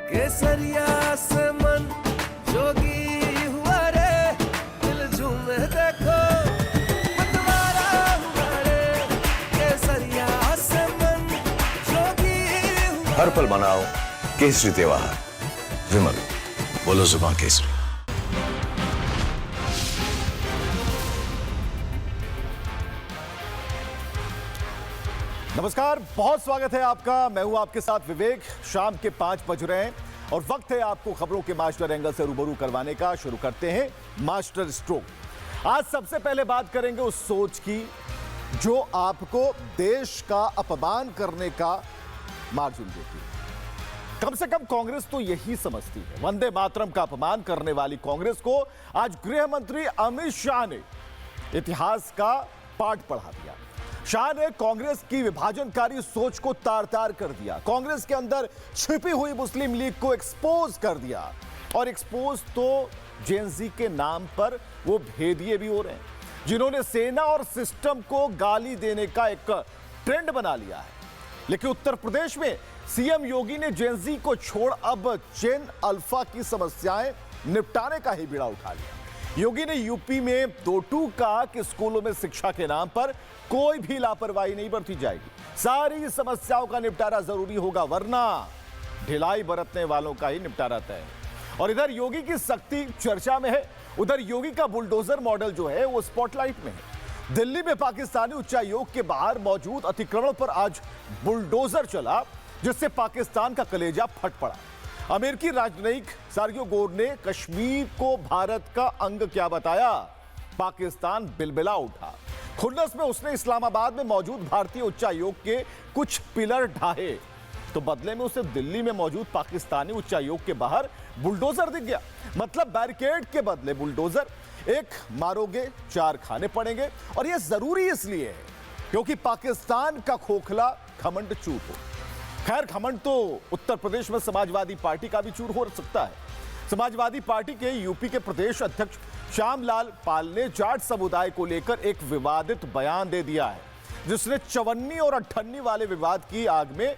केसरिया से मन जोगी हुआ रे, दिल झूमे देखो मतवारा हुआ रे। केसरिया से मन जोगी हुआ। हर पल मनाओ केसरी त्योहार। विमल, बोलो जुबान केसरी। नमस्कार, बहुत स्वागत है आपका। मैं हूं आपके साथ विवेक। शाम के 5 बज रहे हैं और वक्त है आपको खबरों के मास्टर एंगल से रूबरू करवाने का। शुरू करते हैं मास्टर स्ट्रोक। आज सबसे पहले बात करेंगे उस सोच की जो आपको देश का अपमान करने का मार्जिन देती है। कम से कम कांग्रेस तो यही समझती है। वंदे मातरम का अपमान करने वाली कांग्रेस को आज गृह मंत्री अमित शाह ने इतिहास का पाठ पढ़ा दिया। शाह ने कांग्रेस की विभाजनकारी सोच को तार-तार कर दिया। कांग्रेस के अंदर छिपी हुई मुस्लिम लीग को एक्सपोज कर दिया। और एक्सपोज तो जेएनजी के नाम पर वो भेदिए भी हो रहे हैं जिन्होंने सेना और सिस्टम को गाली देने का एक ट्रेंड बना लिया है। लेकिन उत्तर प्रदेश में सीएम योगी ने जेएनजी को छोड़ अब जेन अल्फा की समस्याएं निपटाने का ही बीड़ा उठा लिया। योगी ने यूपी में 2-2 कहा कि स्कूलों में शिक्षा के नाम पर कोई भी लापरवाही नहीं बरती जाएगी। सारी समस्याओं का निपटारा जरूरी होगा, वरना ढिलाई बरतने वालों का ही निपटारा तय है। और इधर योगी की सख्ती चर्चा में है, उधर योगी का बुलडोजर मॉडल जो है वो स्पॉटलाइट में है। दिल्ली में पाकिस्तानी उच्चायोग के बाहर मौजूद अतिक्रमण पर आज बुलडोजर चला, जिससे पाकिस्तान का कलेजा फट पड़ा। अमेरिकी राजनयिक सर्गियो गोर ने कश्मीर को भारत का अंग क्या बताया, पाकिस्तान बिलबिला उठा। खुन्नस में उसने इस्लामाबाद में मौजूद भारतीय उच्चायोग के कुछ पिलर ढाहे, तो बदले में उसे दिल्ली में मौजूद पाकिस्तानी उच्चायोग के बाहर बुलडोजर दिख गया। मतलब बैरिकेड के बदले बुलडोजर। एक मारोगे 4 खाने पड़ेंगे। और यह जरूरी इसलिए है क्योंकि पाकिस्तान का खोखला घमंड चूर हो। खैर, घमंड तो उत्तर प्रदेश में समाजवादी पार्टी का भी चूर हो सकता है। समाजवादी पार्टी के यूपी के प्रदेश अध्यक्ष श्यामलाल पाल ने जाट समुदाय को लेकर एक विवादित बयान दे दिया है, जिसने चवन्नी और अट्ठन्नी वाले विवाद की आग में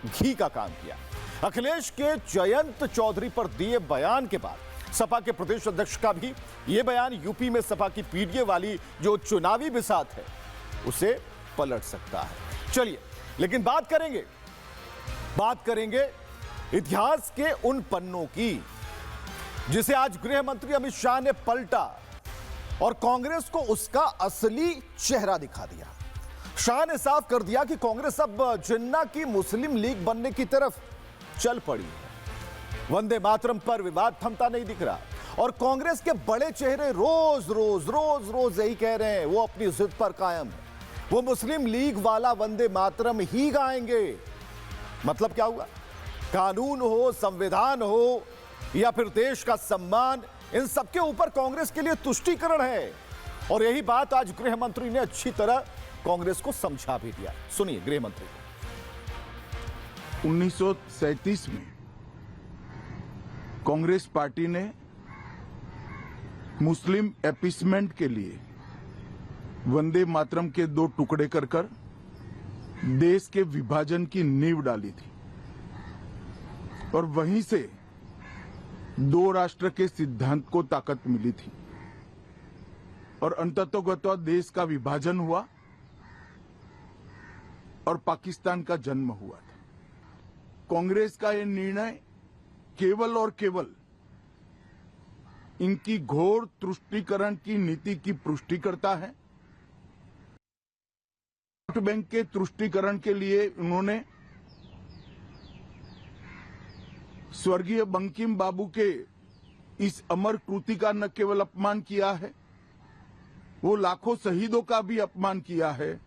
घी का काम किया। अखिलेश के जयंत चौधरी पर दिए बयान के बाद सपा के प्रदेश अध्यक्ष का भी यह बयान यूपी में सपा की पीडीए वाली जो चुनावी बिसात है उसे पलट सकता है। चलिए, लेकिन बात करेंगे इतिहास के उन पन्नों की जिसे आज गृह मंत्री अमित शाह ने पलटा और कांग्रेस को उसका असली चेहरा दिखा दिया। शाह ने साफ कर दिया कि कांग्रेस अब जिन्ना की मुस्लिम लीग बनने की तरफ चल पड़ी है। वंदे मातरम पर विवाद थमता नहीं दिख रहा और कांग्रेस के बड़े चेहरे रोज यही कह रहे हैं, वो अपनी जिद पर कायम है। वो मुस्लिम लीग वाला वंदे मातरम ही गाएंगे। मतलब क्या हुआ? कानून हो, संविधान हो या फिर देश का सम्मान, इन सबके ऊपर कांग्रेस के लिए तुष्टीकरण है। और यही बात आज गृह मंत्री ने अच्छी तरह कांग्रेस को समझा भी दिया। सुनिए गृह मंत्री। 1937 में कांग्रेस पार्टी ने मुस्लिम अपीसमेंट के लिए वंदे मातरम के 2 टुकड़े कर देश के विभाजन की नींव डाली थी और वहीं से 2 राष्ट्र के सिद्धांत को ताकत मिली थी और अंततोगत्वा देश का विभाजन हुआ और पाकिस्तान का जन्म हुआ था। कांग्रेस का यह निर्णय केवल और केवल इनकी घोर तुष्टीकरण की नीति की पुष्टि करता है। वोट बैंक के तुष्टीकरण के लिए उन्होंने स्वर्गीय बंकिम बाबू के इस अमर कृति का न केवल अपमान किया है, वो लाखों शहीदों का भी अपमान किया है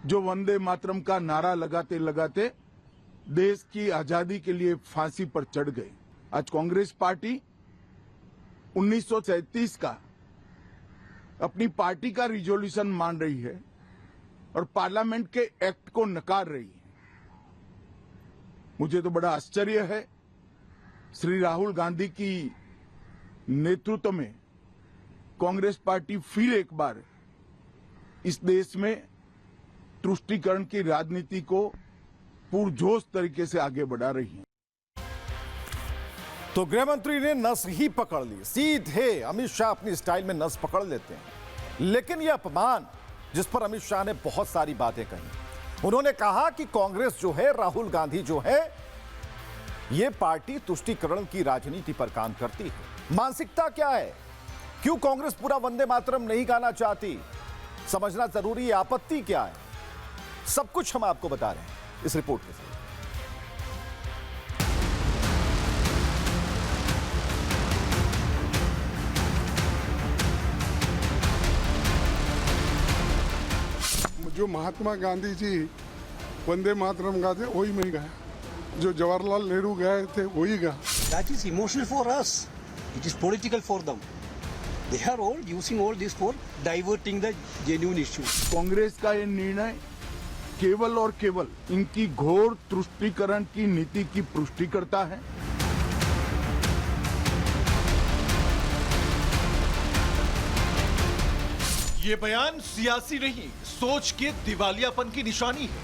जो वंदे मातरम का नारा लगाते लगाते देश की आजादी के लिए फांसी पर चढ़ गए। आज कांग्रेस पार्टी 1937 का अपनी पार्टी का रिजोल्यूशन मान रही है और पार्लियामेंट के एक्ट को नकार रही है। मुझे तो बड़ा आश्चर्य है। श्री राहुल गांधी की नेतृत्व में कांग्रेस पार्टी फिर एक बार इस देश में तुष्टीकरण की राजनीति को पुरजोश तरीके से आगे बढ़ा रही है। तो गृह मंत्री ने नस ही पकड़ ली। सीधे अमित शाह अपनी स्टाइल में नस पकड़ लेते हैं। लेकिन यह अपमान जिस पर अमित शाह ने बहुत सारी बातें कही। उन्होंने कहा कि कांग्रेस जो है, राहुल गांधी जो है, यह पार्टी तुष्टीकरण की राजनीति पर काम करती है। मानसिकता क्या है? क्यों कांग्रेस पूरा वंदे मातरम नहीं गाना चाहती? समझना जरूरी है। आपत्ति क्या है? सब कुछ हम आपको बता रहे हैं इस रिपोर्ट के जरिए। जो महात्मा गांधी जी वंदे मातरम गाते वही मैं गाया, जो जवाहरलाल नेहरू गाए थे वही गा। That is emotional for us. It is political for them. They are all using all this for diverting the genuine issue. Congress का ये निर्णय केवल और केवल इनकी घोर तुष्टीकरण की नीति की पुष्टि करता है। ये बयान सियासी नहीं, सोच के दिवालियापन की निशानी है।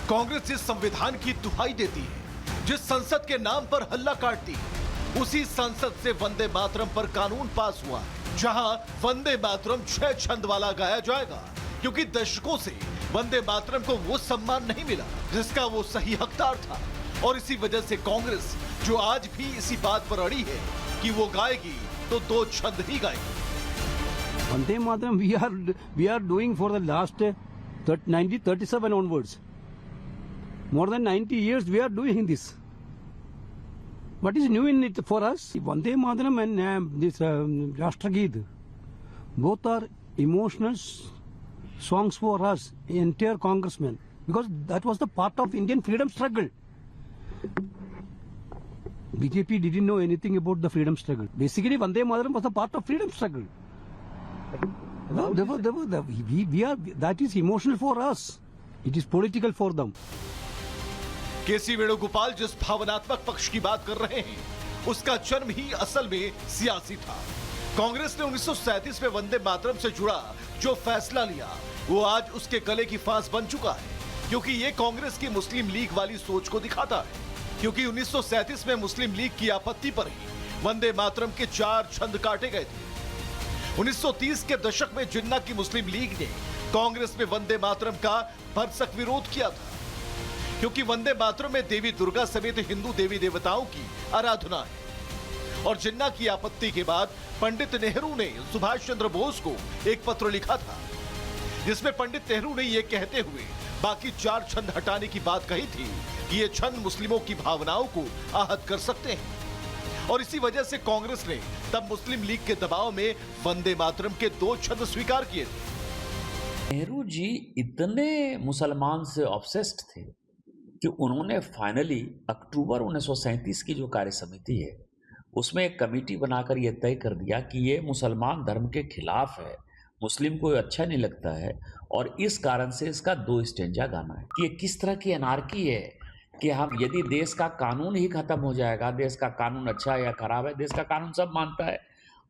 कांग्रेस जिस संविधान की दुहाई देती है, जिस संसद के नाम पर हल्ला काटती है, उसी संसद से वंदे मातरम पर कानून पास हुआ, जहां वंदे मातरम 6 छंद वाला गाया जाएगा, क्योंकि दशकों से वंदे मातरम को वो सम्मान नहीं मिला जिसका वो सही हकदार था। और इसी वजह से कांग्रेस, जो आज भी इसी बात पर अड़ी है कि वो गाएगी तो 2 छंद ही गाएगी। Vande Mataram we are doing for the last 1937 onwards. More than 90 years we are doing this. What is new in it for us? Vande Mataram and this Rashtrageet, both are emotional songs for us, entire congressmen, because that was the part of Indian freedom struggle. BJP didn't know anything about the freedom struggle. Basically, Vande Mataram was a part of freedom struggle. That is emotional for us. It is political for them. केसी वेणुगोपाल जिस भावनात्मक पक्ष की बात कर रहे हैं, उसका जन्म ही असल में सियासी था। कांग्रेस ने 1937 में वंदे मातरम से जुड़ा जो फैसला लिया, वो आज उसके गले की फांस बन चुका है, क्योंकि ये कांग्रेस की मुस्लिम लीग वाली सोच को दिखाता है। क्योंकि 1937 में मुस्लिम लीग की आपत्ति पर ही वंदे मातरम के 4 छंद काटे गए थे। 1930 के दशक में जिन्ना की मुस्लिम लीग ने कांग्रेस में वंदे मातरम का भरसक विरोध किया था, क्योंकि वंदे मातरम में देवी दुर्गा समेत हिंदू देवी देवताओं की आराधना है। और जिन्ना की आपत्ति के बाद पंडित नेहरू ने सुभाष चंद्र बोस को एक पत्र लिखा था, जिसमें पंडित नेहरू ने यह कहते हुए बाकी 4 छंद हटाने की बात कही थी कि ये छंद मुस्लिमों की भावनाओं को आहत कर सकते हैं। और इसी वजह से कांग्रेस ने तब मुस्लिम लीग के दबाव में वंदे मातरम के 2 छंद स्वीकार किए थे। नेहरू जी इतने मुसलमान से ऑब्सेस्ड थे कि उन्होंने फाइनली अक्टूबर 1937 की जो कार्य समिति है, उसमें एक कमेटी बनाकर यह तय कर दिया कि ये मुसलमान धर्म के खिलाफ है, मुस्लिम को अच्छा नहीं लगता है, और इस कारण से इसका 2 स्टेंजा गाना है। कि ये किस तरह की अनार्की है कि हम, यदि देश का कानून ही खत्म हो जाएगा, देश का कानून अच्छा है या खराब है, देश का कानून सब मानता है,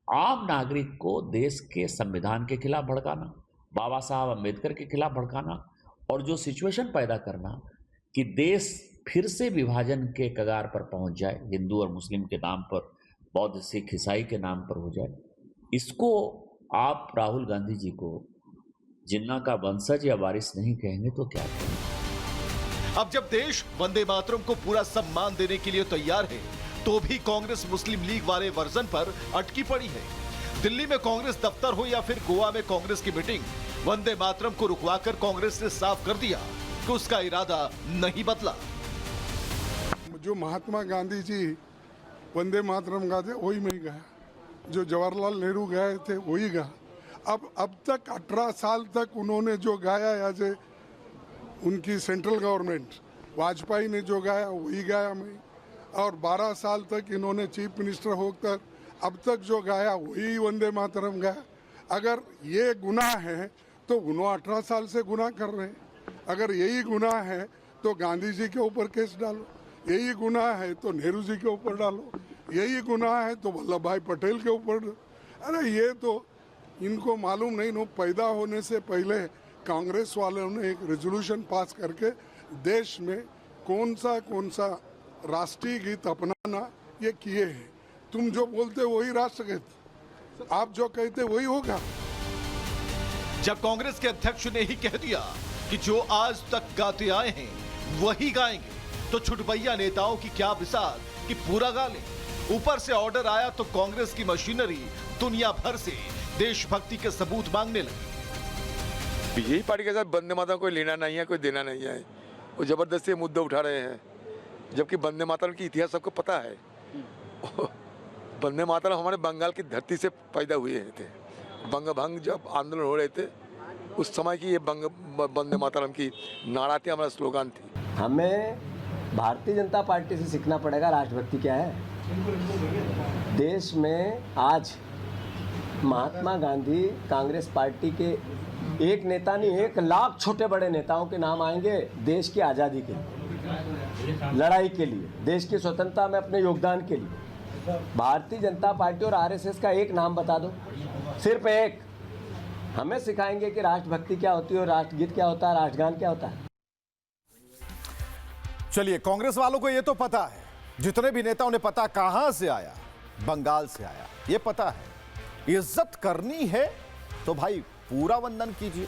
आम नागरिक को देश के संविधान के खिलाफ भड़काना, बाबा साहब अम्बेडकर के खिलाफ भड़काना, और जो सिचुएशन पैदा करना कि देश फिर से विभाजन के कगार पर पहुंच जाए, हिंदू और मुस्लिम के नाम पर, बौद्ध सिख ईसाई के नाम पर हो जाए, इसको आप राहुल गांधी जी को जिन्ना का वंशज या वारिस नहीं कहेंगे तो क्या कहेंगे? अब जब देश वंदे मातरम को पूरा सम्मान देने के लिए तैयार है, तो भी कांग्रेस मुस्लिम लीग वाले वर्जन पर अटकी पड़ी है। दिल्ली में कांग्रेस दफ्तर हो या फिर गोवा में कांग्रेस की मीटिंग, वंदे मातरम को रुकवाकर कांग्रेस ने साफ कर दिया कि उसका इरादा नहीं बदला। जो महात्मा गांधी जी वंदे मातरम गाते वही मैं गाया, जो जवाहरलाल नेहरू गाए थे वही गा। अब तक 18 साल तक उन्होंने जो गाया, एज ए उनकी सेंट्रल गवर्नमेंट, वाजपेयी ने जो गाया वही गाया मैं, और 12 साल तक इन्होंने चीफ मिनिस्टर होकर अब तक जो गाया वही वंदे मातरम गाया। अगर ये गुनाह है तो उन्होंने 18 साल से गुनाह कर रहे हैं। अगर यही गुनाह है तो गांधी जी के ऊपर केस डालो, यही गुनाह है तो नेहरू जी के ऊपर डालो, यही गुनाह है तो वल्लभ भाई पटेल के ऊपर। अरे ये तो इनको मालूम नहीं, नो पैदा होने से पहले कांग्रेस वालों ने एक रेजोल्यूशन पास करके देश में कौन सा राष्ट्रीय गीत अपनाना ये किए हैं। तुम जो बोलते वही राष्ट्रगीत, आप जो कहते वही होगा। जब कांग्रेस के अध्यक्ष ने ही कह दिया कि जो आज तक गाते आए हैं वही गाएंगे, तो छुटभैया नेताओं की क्या बिसात कि पूरा गा लें। ऊपर से ऑर्डर आया तो कांग्रेस की मशीनरी दुनिया भर से देशभक्ति के सबूत मांगने लगी। बीजेपी पार्टी के साथ वंदे मातरम कोई लेना नहीं है, कोई देना नहीं है। वो जबरदस्ती मुद्दा उठा रहे हैं, जबकि वंदे मातरम की इतिहास सबको पता है। वंदे मातरम हमारे बंगाल की धरती से पैदा हुए थे। बंगभंग जब आंदोलन हो रहे थे उस समय की ये वंदे मातरम की नारा थी, हमारा स्लोगन थी। हमें भारतीय जनता पार्टी से सीखना पड़ेगा राष्ट्रभक्ति क्या है। देश में आज महात्मा गांधी कांग्रेस पार्टी के एक नेता नहीं 1 लाख छोटे बड़े नेताओं के नाम आएंगे देश की आज़ादी के लिए, लड़ाई के लिए, देश की स्वतंत्रता में अपने योगदान के लिए। भारतीय जनता पार्टी और आरएसएस का एक नाम बता दो, सिर्फ एक। हमें सिखाएंगे कि राष्ट्रभक्ति क्या होती है और राष्ट्रगीत क्या होता है, राष्ट्रगान क्या होता है। चलिए, कांग्रेस वालों को यह तो पता है, जितने भी नेता उन्हें पता कहां से आया, बंगाल से आया, ये पता है। इज्जत करनी है तो भाई पूरा वंदन कीजिए,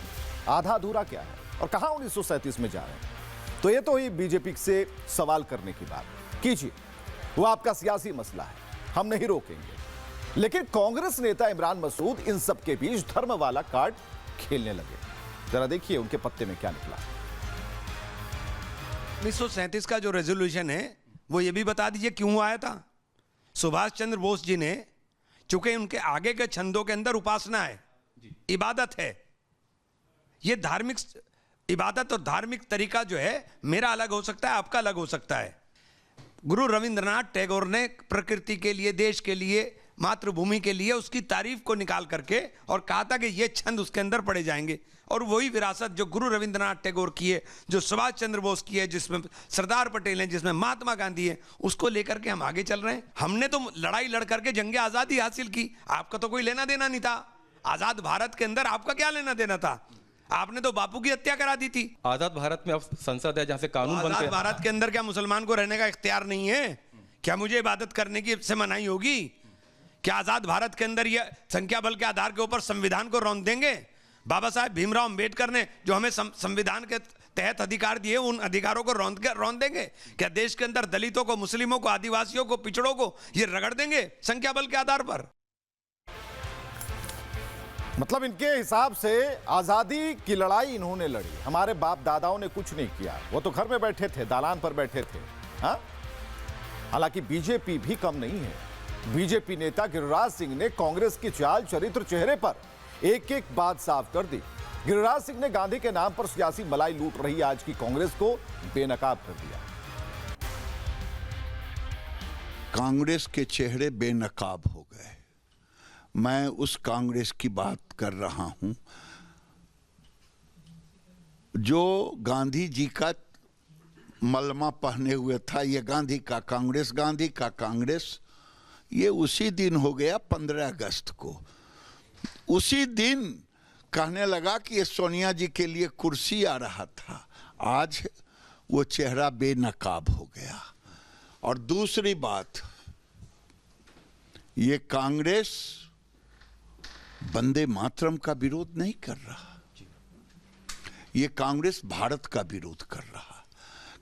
आधा अधूरा क्या है। और कहां 1937 में जा रहे हैं, तो ये तो ही बीजेपी से सवाल करने की बात कीजिए, वो आपका सियासी मसला है, हम नहीं रोकेंगे। लेकिन कांग्रेस नेता इमरान मसूद इन सब के बीच धर्म वाला कार्ड खेलने लगे। जरा देखिए उनके पत्ते में क्या निकला। 1937 का जो रेजोल्यूशन है वो ये भी बता दीजिए क्यों आया था। सुभाष चंद्र बोस जी ने, चूंकि उनके आगे के छंदों के अंदर उपासना है, इबादत है, ये धार्मिक इबादत और धार्मिक तरीका जो है मेरा अलग हो सकता है, आपका अलग हो सकता है। गुरु रविंद्रनाथ टैगोर ने प्रकृति के लिए, देश के लिए, मातृभूमि के लिए उसकी तारीफ को निकाल करके और कहा था कि ये छंद उसके अंदर पड़े जाएंगे। और वही विरासत जो गुरु रविंद्रनाथ टैगोर की है, जो सुभाष चंद्र बोस की है, जिसमें सरदार पटेल हैं, जिसमें महात्मा गांधी है, उसको लेकर के हम आगे चल रहे हैं। हमने तो लड़ाई लड़ करके जंगे आज़ादी हासिल की, आपका तो कोई लेना देना नहीं था। आज़ाद भारत के अंदर आपका क्या लेना देना था? आपने तो बापू की हत्या करा दी थी। आजाद भारत में अब संसद है जहां से कानून बनते हैं। आजाद भारत के अंदर क्या मुसलमान को रहने का इख्तियार नहीं है? क्या मुझे इबादत करने की से मनाही होगी? क्या आजाद भारत के अंदर ये संख्या बल के आधार के ऊपर संविधान को रौंद देंगे? बाबा साहेब भीमराव अंबेडकर ने जो हमें संविधान के तहत अधिकार दिए, उन अधिकारों को रौंद देंगे? क्या देश के अंदर दलितों को, मुस्लिमों को, आदिवासियों को, पिछड़ों को ये रगड़ देंगे संख्या बल के आधार पर? मतलब इनके हिसाब से आजादी की लड़ाई इन्होंने लड़ी, हमारे बाप दादाओं ने कुछ नहीं किया। वो तो घर में बैठे थे, दालान पर बैठे थे। हाँ, हालांकि बीजेपी भी कम नहीं है। बीजेपी नेता गिरिराज सिंह ने कांग्रेस की चाल, चरित्र, चेहरे पर एक एक बात साफ कर दी। गिरिराज सिंह ने गांधी के नाम पर सियासी मलाई लूट रही आज की कांग्रेस को बेनकाब कर दिया। कांग्रेस के चेहरे बेनकाब हो गए। मैं उस कांग्रेस की बात कर रहा हूं जो गांधी जी का मलमा पहने हुए था। ये गांधी का कांग्रेस, गांधी का कांग्रेस, ये उसी दिन हो गया 15 अगस्त को। उसी दिन कहने लगा कि ये सोनिया जी के लिए कुर्सी आ रहा था। आज वो चेहरा बेनकाब हो गया। और दूसरी बात, ये कांग्रेस वंदे मातरम का विरोध नहीं कर रहा, ये कांग्रेस भारत का विरोध कर रहा।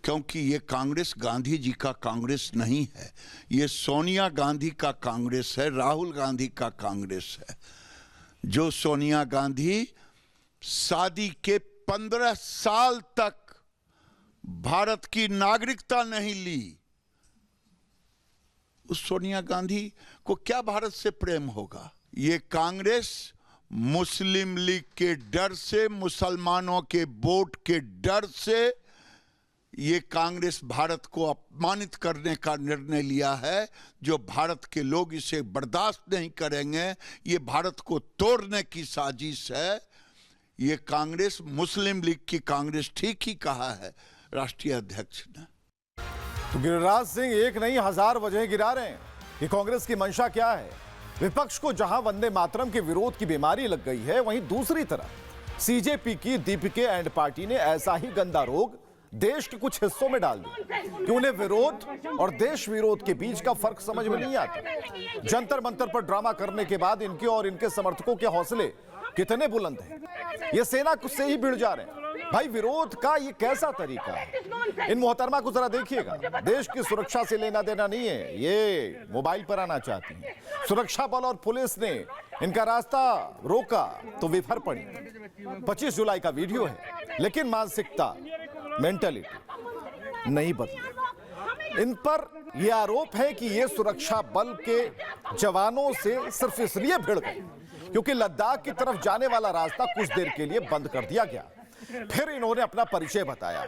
क्योंकि ये कांग्रेस गांधी जी का कांग्रेस नहीं है, ये सोनिया गांधी का कांग्रेस है, राहुल गांधी का कांग्रेस है। जो सोनिया गांधी शादी के 15 साल तक भारत की नागरिकता नहीं ली, उस सोनिया गांधी को क्या भारत से प्रेम होगा? ये कांग्रेस मुस्लिम लीग के डर से, मुसलमानों के वोट के डर से, ये कांग्रेस भारत को अपमानित करने का निर्णय लिया है। जो भारत के लोग इसे बर्दाश्त नहीं करेंगे। ये भारत को तोड़ने की साजिश है। ये कांग्रेस मुस्लिम लीग की कांग्रेस, ठीक ही कहा है राष्ट्रीय अध्यक्ष ने। तो गिरिराज सिंह एक नहीं 1000 वजह गिरा रहे हैं कि कांग्रेस की मंशा क्या है। विपक्ष को जहां वंदे मातरम के विरोध की बीमारी लग गई है, वहीं दूसरी तरफ सीजेपी की दीपीके एंड पार्टी ने ऐसा ही गंदा रोग देश के कुछ हिस्सों में डाल दिया कि उन्हें विरोध और देश विरोध के बीच का फर्क समझ में नहीं आता। जंतर मंतर पर ड्रामा करने के बाद इनके और इनके समर्थकों के हौसले कितने बुलंद हैं। ये सेना से ही भिड़ जा रहे हैं। भाई विरोध का ये कैसा तरीका है? इन मोहतरमा को जरा देखिएगा, देश की सुरक्षा से लेना देना नहीं है, ये मोबाइल पर आना चाहती हैं। सुरक्षा बल और पुलिस ने इनका रास्ता रोका तो विफर पड़ी। 25 जुलाई का वीडियो है, लेकिन मानसिकता, मेंटलिटी नहीं बदली। इन पर यह आरोप है कि ये सुरक्षा बल के जवानों से सिर्फ इसलिए भिड़ गए क्योंकि लद्दाख की तरफ जाने वाला रास्ता कुछ देर के लिए बंद कर दिया गया। फिर इन्होंने अपना परिचय बताया।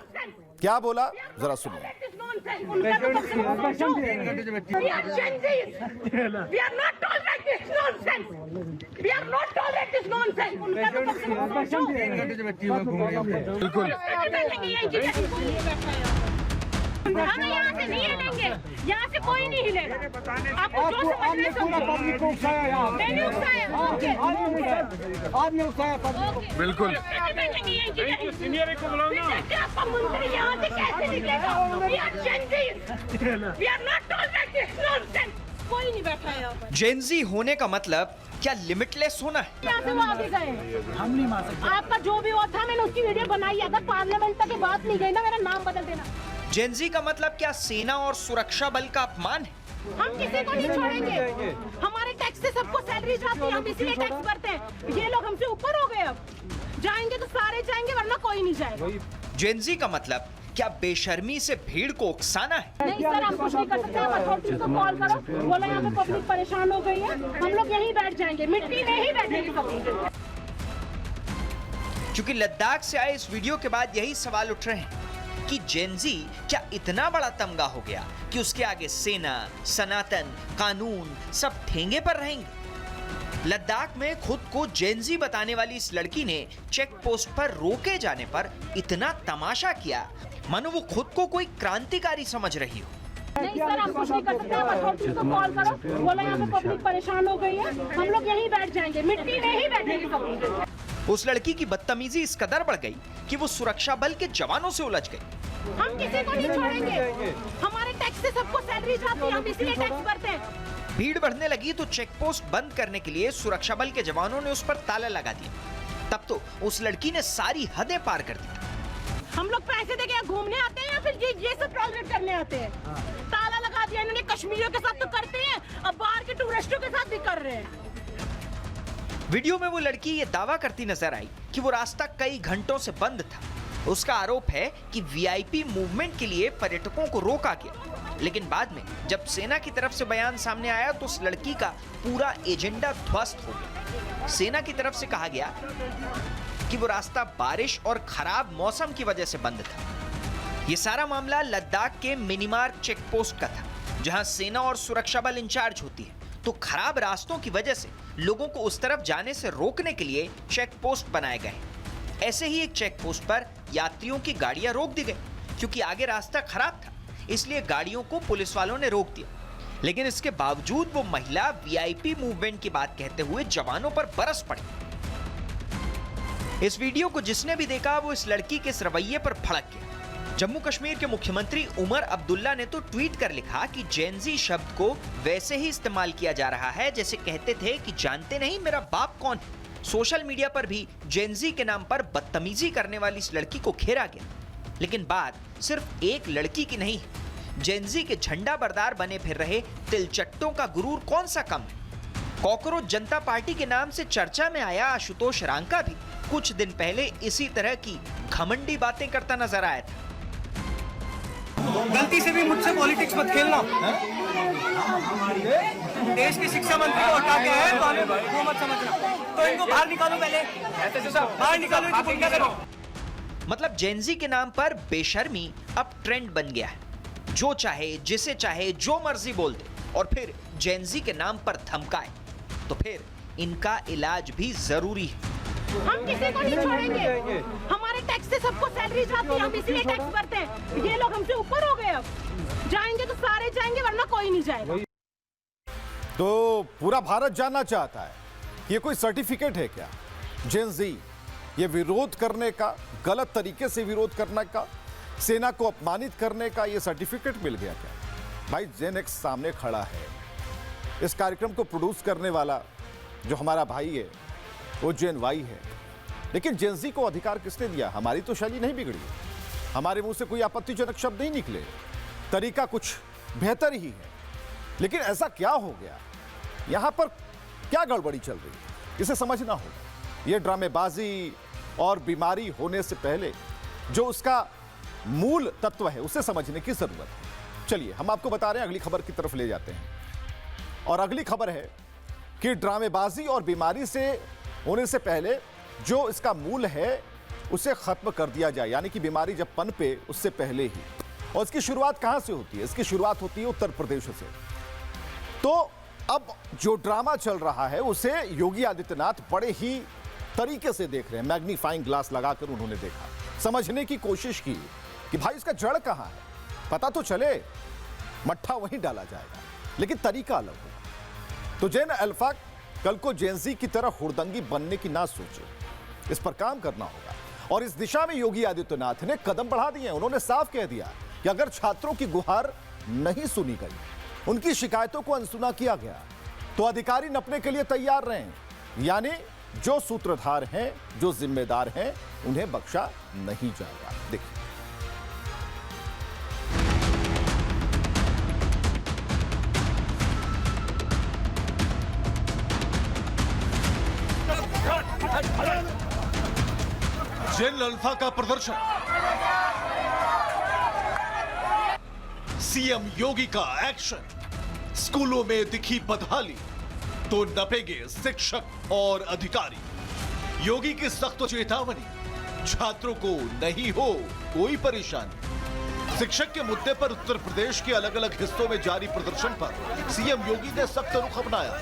क्या बोला, जरा सुनिए। हम यहाँ से नहीं हिलेंगे, यहाँ से कोई नहीं हिलेगा। आपको जो समझना है मैंने उकसाया, आपने उकसाया बिल्कुल। सीनियर को बुलाओ ना। आपका मंत्री यहाँ से कैसे निकलेगा? We are Gen Z. We are not told like this nonsense. कोई नहीं बैठा है यहाँ पर। Gen Z होने का मतलब क्या लिमिटलेस होना है? यहाँ से वो आगे गए, हम नहीं मार सकते। आपका जो भी हुआ था, मैंने उसकी वीडियो बनाई। अगर पार्लियामेंट तक बात नहीं गई ना, मेरा नाम बदल देना। Gen Z का मतलब क्या सेना और सुरक्षा बल का अपमान है? हम किसी को नहीं छोड़ेंगे। हमारे टैक्स से सबको सैलरी जाती है, हम इसलिए टैक्स भरते हैं। ये लोग हमसे ऊपर हो गए, अब जाएंगे तो सारे जाएंगे, वरना कोई नहीं जाएगा। Gen Z का मतलब क्या बेशर्मी से भीड़ को उकसाना है? नहीं सर, हम कुछ नहीं कर सकते। अथॉरिटी को कॉल करो, बोला यहाँ पे पब्लिक परेशान हो गई है, हम लोग यहीं बैठ जाएंगे, मिट्टी में ही बैठेंगे सब। क्योंकि लद्दाख से आए इस वीडियो के बाद यही सवाल उठ रहे हैं कि Gen Z क्या इतना बड़ा तमगा हो गया कि उसके आगे सेना, सनातन, कानून सब ठेंगे पर रहेंगे? लद्दाख में खुद को Gen Z बताने वाली इस लड़की ने चेक पोस्ट पर रोके जाने पर इतना तमाशा किया मानो वो खुद को कोई क्रांतिकारी समझ रही हो। नहीं सर, हम कुछ नहीं कर सकते। अथॉरिटी को कॉल करो, बोला यहाँ पे पब्लिक परेशान हो गई है, हम लोग यहीं बैठ जाएंगे, मिट्टी में ही बैठेंगे सब। उस लड़की की बदतमीजी इस कदर बढ़ गई कि वो सुरक्षा बल के जवानों से उलझ गई। हम किसी को नहीं छोड़ेंगे। हमारे टैक्स से सबको सैलरी जाती है, हम इसलिए टैक्स भरते हैं। भीड़ बढ़ने लगी तो चेक पोस्ट बंद करने के लिए सुरक्षा बल के जवानों ने उस पर ताला लगा दिया। तब तो उस लड़की ने सारी हदें पार कर दी। हम लोग पैसे देके घूमने आते हैं या फिर ये सब टॉलरेट करने आते हैं? ताला लगा दिया इन्होंने। कश्मीरियों के साथ तो करते हैं, अब बाहर के टूरिस्टों के साथ भी कर रहे हैं। वीडियो में वो लड़की ये दावा करती नजर आई कि वो रास्ता कई घंटों से बंद था। उसका आरोप है कि वीआईपी मूवमेंट के लिए पर्यटकों को रोका गया, लेकिन बाद में जब सेना की तरफ से बयान सामने आया तो उस लड़की का पूरा एजेंडा ध्वस्त हो गया। सेना की तरफ से कहा गया कि वो रास्ता बारिश और खराब मौसम की वजह से बंद था। ये सारा मामला लद्दाख के मिनीमार्क चेक पोस्ट का था, जहां सेना और सुरक्षा बल इंचार्ज होती है। तो खराब रास्तों की वजह से लोगों को उस तरफ जाने से रोकने के लिए चेक पोस्ट बनाए गए। ऐसे ही एक चेक पोस्ट पर यात्रियों की गाड़ियां रोक दी गई क्योंकि आगे रास्ता खराब था, इसलिए गाड़ियों को पुलिस वालों ने रोक दिया। लेकिन इसके बावजूद वो महिला वीआईपी मूवमेंट की बात कहते हुए जवानों पर बरस पड़ी। इस वीडियो को जिसने भी देखा वो इस लड़की के इस रवैये पर भड़क गया। जम्मू कश्मीर के मुख्यमंत्री उमर अब्दुल्ला ने तो ट्वीट कर लिखा कि Gen Z शब्द को वैसे ही इस्तेमाल किया जा रहा है जैसे कहते थे कि जानते नहीं मेरा बाप कौन है। सोशल मीडिया पर भी Gen Z के नाम पर बदतमीजी करने वाली इस लड़की को घेरा गया। लेकिन बात सिर्फ एक लड़की की नहीं है। Gen Z के झंडा बरदार बने फिर रहे तिलचट्टों का गुरूर कौन सा कम है। कॉकरोच जनता पार्टी के नाम से चर्चा में आया आशुतोष रांका भी कुछ दिन पहले इसी तरह की घमंडी बातें करता नजर आया था। गलती से भी मुझसे पॉलिटिक्स मत खेलना। देश के शिक्षा मंत्री को हटा के है तो हमें वो मत समझना। तो इनको बाहर निकालो, पहले बाहर निकालो, इनको क्या करो। मतलब Gen Z के नाम पर बेशर्मी अब ट्रेंड बन गया है। जो चाहे जिसे चाहे जो मर्जी बोल दे और फिर Gen Z के नाम पर धमकाए, तो फिर इनका इलाज भी जरूरी है। हम किसी को नहीं छोड़ेंगे। हमारे टैक्स से सबको सैलरी जाती है, हम इसलिए टैक्स भरते हैं। ये लोग हमसे ऊपर हो गए, अब जाएंगे तो सारे जाएंगे, वरना कोई नहीं जाएगा। तो पूरा भारत जानना चाहता है कि ये कोई सर्टिफिकेट है क्या Gen Z ये विरोध करने का, गलत तरीके से विरोध करने का, सेना को अपमानित करने का ये सर्टिफिकेट मिल गया क्या? भाई जेन एक्स सामने खड़ा है, इस कार्यक्रम को प्रोड्यूस करने वाला जो हमारा भाई है वो जेन वाई है, लेकिन जेनजी को अधिकार किसने दिया? हमारी तो शैली नहीं बिगड़ी, हमारे मुंह से कोई आपत्तिजनक शब्द नहीं निकले, तरीका कुछ बेहतर ही है, लेकिन ऐसा क्या हो गया? यहां पर क्या गड़बड़ी चल रही है, इसे समझना होगा। यह ड्रामेबाजी और बीमारी होने से पहले जो उसका मूल तत्व है उसे समझने की जरूरत है। चलिए हम आपको बता रहे हैं, अगली खबर की तरफ ले जाते हैं। और अगली खबर है कि ड्रामेबाजी और बीमारी से होने से पहले जो इसका मूल है उसे खत्म कर दिया जाए, यानी कि बीमारी जब पनपे उससे पहले ही। और इसकी शुरुआत कहां से होती है? इसकी शुरुआत होती है उत्तर प्रदेश से। तो अब जो ड्रामा चल रहा है उसे योगी आदित्यनाथ बड़े ही तरीके से देख रहे हैं, मैग्नीफाइंग ग्लास लगाकर उन्होंने देखा, समझने की कोशिश की कि भाई इसका जड़ कहां है, पता तो चले, मट्ठा वहीं डाला जाएगा, लेकिन तरीका अलग होगा। तो जेन अल्फा कल को जेनजी की तरह हुड़दंगी बनने की ना सोचे, इस पर काम करना होगा। और इस दिशा में योगी आदित्यनाथ ने कदम बढ़ा दिए। उन्होंने साफ कह दिया कि अगर छात्रों की गुहार नहीं सुनी गई, उनकी शिकायतों को अनसुना किया गया, तो अधिकारी नपने के लिए तैयार रहें, यानी जो सूत्रधार हैं, जो जिम्मेदार हैं, उन्हें बख्शा नहीं जाएगा। देखिए जेन अल्फा का प्रदर्शन, सीएम योगी का एक्शन, स्कूलों में दिखी बदहाली तो नपेंगे शिक्षक और अधिकारी। योगी की सख्त चेतावनी, छात्रों को नहीं हो कोई परेशानी। शिक्षक के मुद्दे पर उत्तर प्रदेश के अलग अलग हिस्सों में जारी प्रदर्शन पर सीएम योगी ने सख्त रुख अपनाया।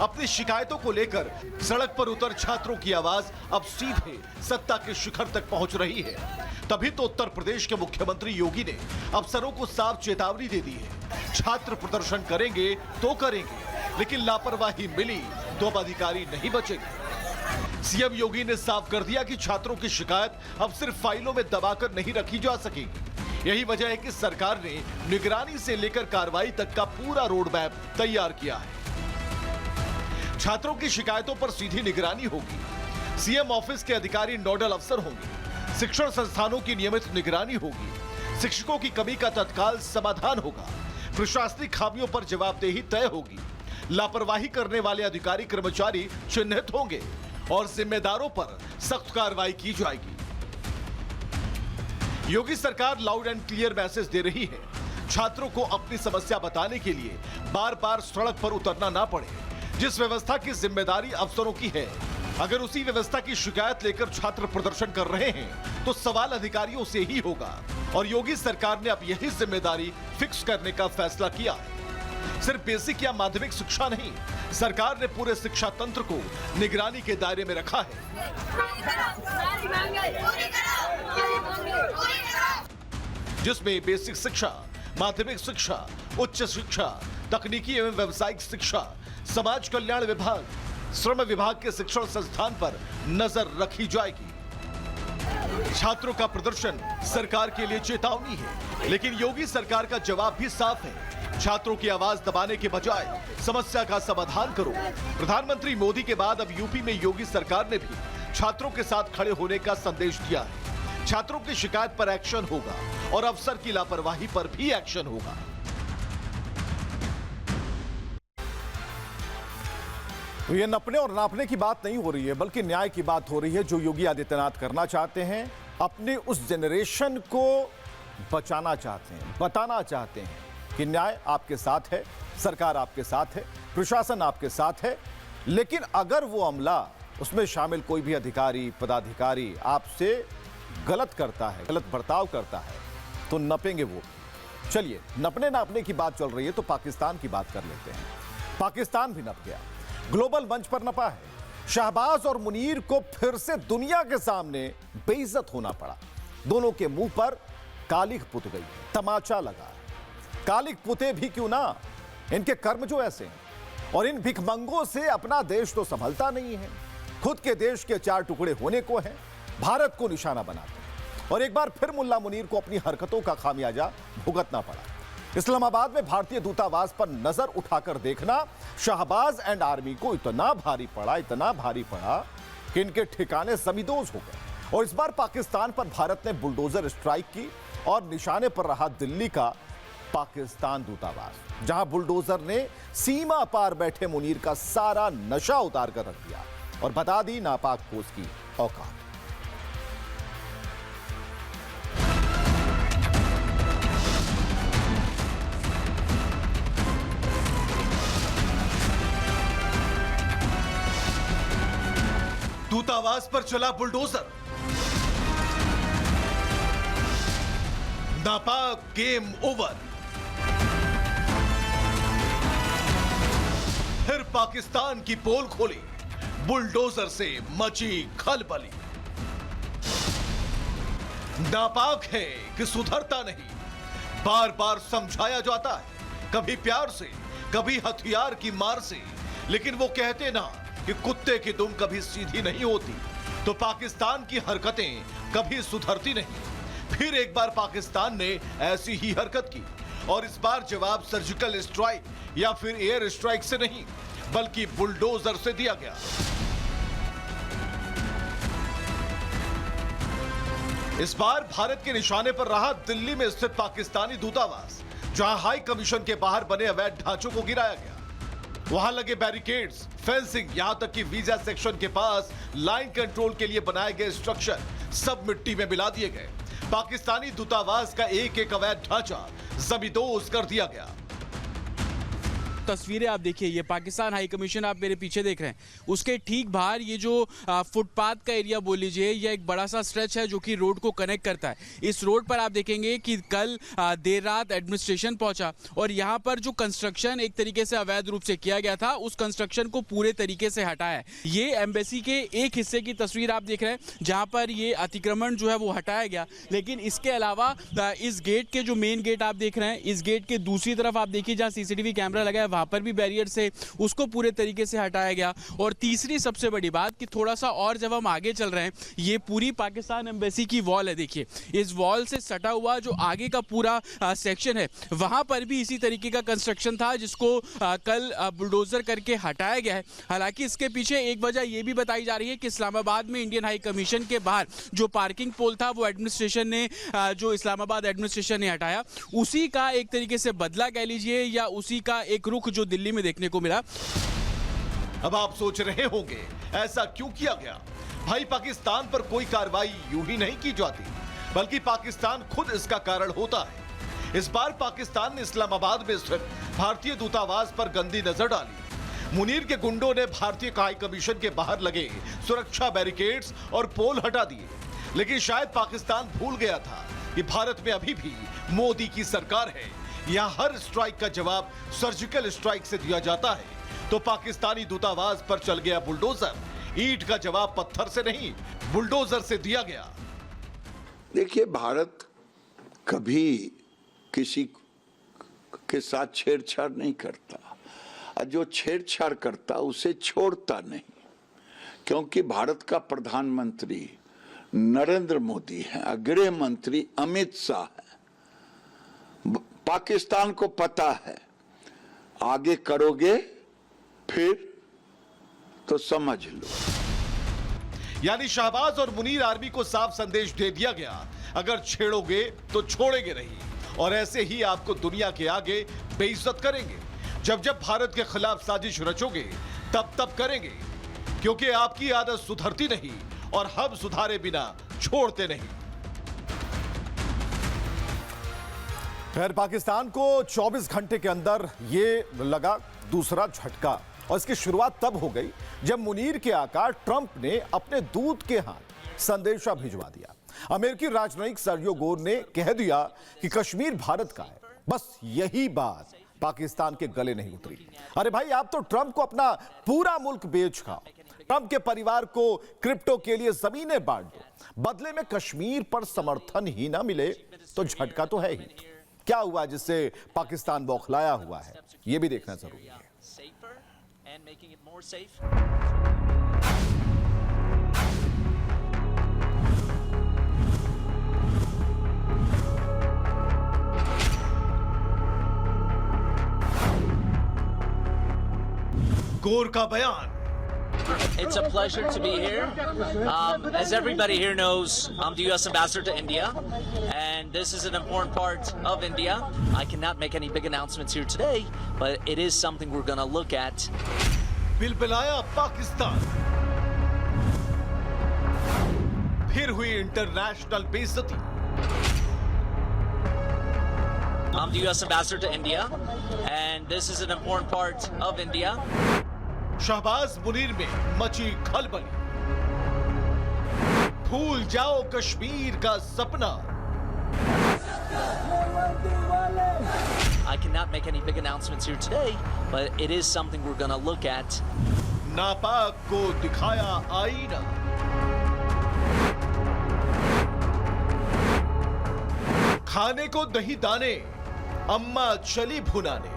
अपनी शिकायतों को लेकर सड़क पर उतर छात्रों की आवाज अब सीधे सत्ता के शिखर तक पहुंच रही है। तभी तो उत्तर प्रदेश के मुख्यमंत्री योगी ने अफसरों को साफ चेतावनी दे दी है, छात्र प्रदर्शन करेंगे तो करेंगे, लेकिन लापरवाही मिली तो अब अधिकारी नहीं बचेंगे। सीएम योगी ने साफ कर दिया कि छात्रों की शिकायत अब सिर्फ फाइलों में दबाकर नहीं रखी जा सकेगी। यही वजह है कि सरकार ने निगरानी से लेकर कार्रवाई तक का पूरा रोड मैप तैयार किया है। छात्रों की शिकायतों पर सीधी निगरानी होगी, सीएम ऑफिस के अधिकारी नोडल अफसर होंगे, शिक्षण संस्थानों की नियमित निगरानी होगी, शिक्षकों की कमी का तत्काल समाधान होगा, प्रशासनिक खामियों पर जवाबदेही तय होगी, लापरवाही करने वाले अधिकारी कर्मचारी चिन्हित होंगे और जिम्मेदारों पर सख्त कार्रवाई की जाएगी। योगी सरकार लाउड एंड क्लियर मैसेज दे रही है, छात्रों को अपनी समस्या बताने के लिए बार बार सड़क पर उतरना ना पड़े। जिस व्यवस्था की जिम्मेदारी अफसरों की है, अगर उसी व्यवस्था की शिकायत लेकर छात्र प्रदर्शन कर रहे हैं तो सवाल अधिकारियों से ही होगा। और योगी सरकार ने अब यही जिम्मेदारी फिक्स करने का फैसला किया है। सिर्फ बेसिक या माध्यमिक शिक्षा नहीं, सरकार ने पूरे शिक्षा तंत्र को निगरानी के दायरे में रखा है, जिसमें बेसिक शिक्षा, माध्यमिक शिक्षा, उच्च शिक्षा, तकनीकी एवं व्यावसायिक शिक्षा, समाज कल्याण विभाग, श्रम विभाग के शिक्षण संस्थान पर नजर रखी जाएगी। छात्रों का प्रदर्शन सरकार के लिए चेतावनी है, लेकिन योगी सरकार का जवाब भी साफ है, छात्रों की आवाज दबाने के बजाय समस्या का समाधान करो। प्रधानमंत्री मोदी के बाद अब यूपी में योगी सरकार ने भी छात्रों के साथ खड़े होने का संदेश दिया है। छात्रों की शिकायत पर एक्शन होगा और अफसर की लापरवाही पर भी एक्शन होगा। ये नपने और नापने की बात नहीं हो रही है, बल्कि न्याय की बात हो रही है, जो योगी आदित्यनाथ करना चाहते हैं। अपने उस जनरेशन को बचाना चाहते हैं, बताना चाहते हैं कि न्याय आपके साथ है, सरकार आपके साथ है, प्रशासन आपके साथ है। लेकिन अगर वो अमला, उसमें शामिल कोई भी अधिकारी, पदाधिकारी आपसे गलत करता है, गलत बर्ताव करता है, तो नपेंगे वो। चलिए, नपने नापने की बात चल रही है तो पाकिस्तान की बात कर लेते हैं। पाकिस्तान भी नप गया, ग्लोबल मंच पर नपा है। शहबाज और मुनीर को फिर से दुनिया के सामने बेइज्जत होना पड़ा। दोनों के मुंह पर कालिख पुत गई, तमाचा लगा। कालिख पुते भी क्यों ना, इनके कर्म जो ऐसे हैं, और इन भिखमंगों से अपना देश तो संभलता नहीं है। खुद के देश के 4 टुकड़े होने को हैं, भारत को निशाना बनाते हैं और एक बार फिर मुल्ला मुनीर को अपनी हरकतों का खामियाजा भुगतना पड़ा। इस्लामाबाद में भारतीय दूतावास पर नजर उठाकर देखना शहबाज एंड आर्मी को इतना भारी पड़ा कि इनके ठिकाने जमींदोज हो गए। और इस बार पाकिस्तान पर भारत ने बुलडोजर स्ट्राइक की और निशाने पर रहा दिल्ली का पाकिस्तान दूतावास, जहां बुलडोजर ने सीमा पार बैठे मुनीर का सारा नशा उतार कर रख दिया और बता दी नापाक फौज की औकात। दूतावास पर चला बुलडोजर, नापाक गेम ओवर। फिर पाकिस्तान की पोल खोली, बुलडोजर से मची खलबली। नापाक है कि सुधरता नहीं, बार बार समझाया जाता है, कभी प्यार से कभी हथियार की मार से, लेकिन वो कहते ना कि कुत्ते की दुम कभी सीधी नहीं होती, तो पाकिस्तान की हरकतें कभी सुधरती नहीं। फिर एक बार पाकिस्तान ने ऐसी ही हरकत की और इस बार जवाब सर्जिकल स्ट्राइक या फिर एयर स्ट्राइक से नहीं बल्कि बुलडोजर से दिया गया। इस बार भारत के निशाने पर रहा दिल्ली में स्थित पाकिस्तानी दूतावास, जहां हाई कमीशन के बाहर बने अवैध ढांचों को गिराया गया। वहां लगे बैरिकेड्स, फेंसिंग, यहां तक कि वीजा सेक्शन के पास लाइन कंट्रोल के लिए बनाए गए स्ट्रक्चर सब मिट्टी में मिला दिए गए। पाकिस्तानी दूतावास का एक एक अवैध ढांचा जमींदोज कर दिया गया। तस्वीरें आप देखिए, ये पाकिस्तान हाई कमीशन आप मेरे पीछे देख रहे हैं, उसके ठीक बाहर ये जो फुटपाथ का एरिया बोल लीजिए, यह एक बड़ा सा स्ट्रेच है जो कि रोड को कनेक्ट करता है। इस रोड पर आप देखेंगे कि कल देर रात एडमिनिस्ट्रेशन पहुंचा और यहाँ पर जो कंस्ट्रक्शन एक तरीके से अवैध रूप से किया गया था, उस कंस्ट्रक्शन को पूरे तरीके से हटाया है। ये एम्बेसी के एक हिस्से की तस्वीर आप देख रहे हैं जहाँ पर ये अतिक्रमण जो है वो हटाया गया, लेकिन इसके अलावा इस गेट के जो मेन गेट आप देख रहे हैं, इस गेट के दूसरी तरफ आप देखिए जहाँ सीसीटीवी कैमरा लगा है, वहां पर भी बैरियर से उसको पूरे तरीके से हटाया गया। और तीसरी सबसे बड़ी बात कि थोड़ा सा और जब हम आगे चल रहे हैं, ये पूरी पाकिस्तान एम्बेसी की वॉल है, देखिए इस वॉल से सटा हुआ जो आगे का पूरा सेक्शन है, वहां पर भी इसी तरीके का कंस्ट्रक्शन था जिसको कल बुलडोजर करके हटाया गया है। हालांकि इसके पीछे एक वजह यह भी बताई जा रही है कि इस्लामाबाद में इंडियन हाई कमीशन के बाहर जो पार्किंग पोल था वो एडमिनिस्ट्रेशन ने जो इस्लामाबाद एडमिनिस्ट्रेशन ने हटाया, उसी का एक तरीके से बदला कह लीजिए या उसी का एक रुख जो दिल्ली में देखने को मिला। अब आप सोच रहे होंगे ऐसा क्यों किया गया? भाई पाकिस्तान पर कोई कार्रवाई यूं ही नहीं की जाती, बल्कि पाकिस्तान खुद इसका कारण होता है। इस बार पाकिस्तान ने इस्लामाबाद में स्थित भारतीय दूतावास पर गंदी नजर डाली। मुनीर के गुंडों ने भारतीय हाई कमीशन के बाहर लगे सुरक्षा बैरिकेड्स और पोल हटा दिए, लेकिन शायद पाकिस्तान भूल गया था कि भारत में अभी भी मोदी की सरकार है। यहाँ हर स्ट्राइक का जवाब सर्जिकल स्ट्राइक से दिया जाता है। तो पाकिस्तानी दूतावास पर चल गया बुलडोजर, ईंट का जवाब पत्थर से नहीं बुलडोजर से दिया गया। देखिए, भारत कभी किसी के साथ छेड़छाड़ नहीं करता, और जो छेड़छाड़ करता उसे छोड़ता नहीं, क्योंकि भारत का प्रधानमंत्री नरेंद्र मोदी है, गृह मंत्री अमित शाह है। पाकिस्तान को पता है आगे करोगे फिर तो समझ लो। यानी शहबाज और मुनीर आर्मी को साफ संदेश दे दिया गया, अगर छेड़ोगे तो छोड़ेंगे नहीं, और ऐसे ही आपको दुनिया के आगे बेइज्जत करेंगे। जब जब भारत के खिलाफ साजिश रचोगे तब तब करेंगे, क्योंकि आपकी आदत सुधरती नहीं और हम सुधारे बिना छोड़ते नहीं। खैर, पाकिस्तान को 24 घंटे के अंदर ये लगा दूसरा झटका, और इसकी शुरुआत तब हो गई जब मुनीर के आका ट्रंप ने अपने दूत के हाथ संदेशा भिजवा दिया। अमेरिकी राजनयिक सर्जियो गोर ने कह दिया कि कश्मीर भारत का है। बस यही बात पाकिस्तान के गले नहीं उतरी। अरे भाई, आप तो ट्रंप को अपना पूरा मुल्क बेच खाओ, ट्रंप के परिवार को क्रिप्टो के लिए जमीनें बांट दो, बदले में कश्मीर पर समर्थन ही ना मिले तो झटका तो है ही। क्या हुआ जिससे पाकिस्तान बौखलाया हुआ है, यह भी देखना जरूरी है। गोर का बयान। It's a pleasure to be here. As everybody here knows, I'm the U.S. ambassador to India, and this is an important part of India. I cannot make any big announcements here today, but it is something we're going to look at. बिलबिलाया Pakistan, फिर हुई international बेइज्जती। I'm the U.S. ambassador to India, and this is an important part of India. Shahbaz Munir में मची खलबली। भूल जाओ कश्मीर का सपना। I cannot make any big announcements here today, but it is something we're going to look at. नापाक को दिखाया आईना। खाने को दही दाने, अम्मा चली भुनाने।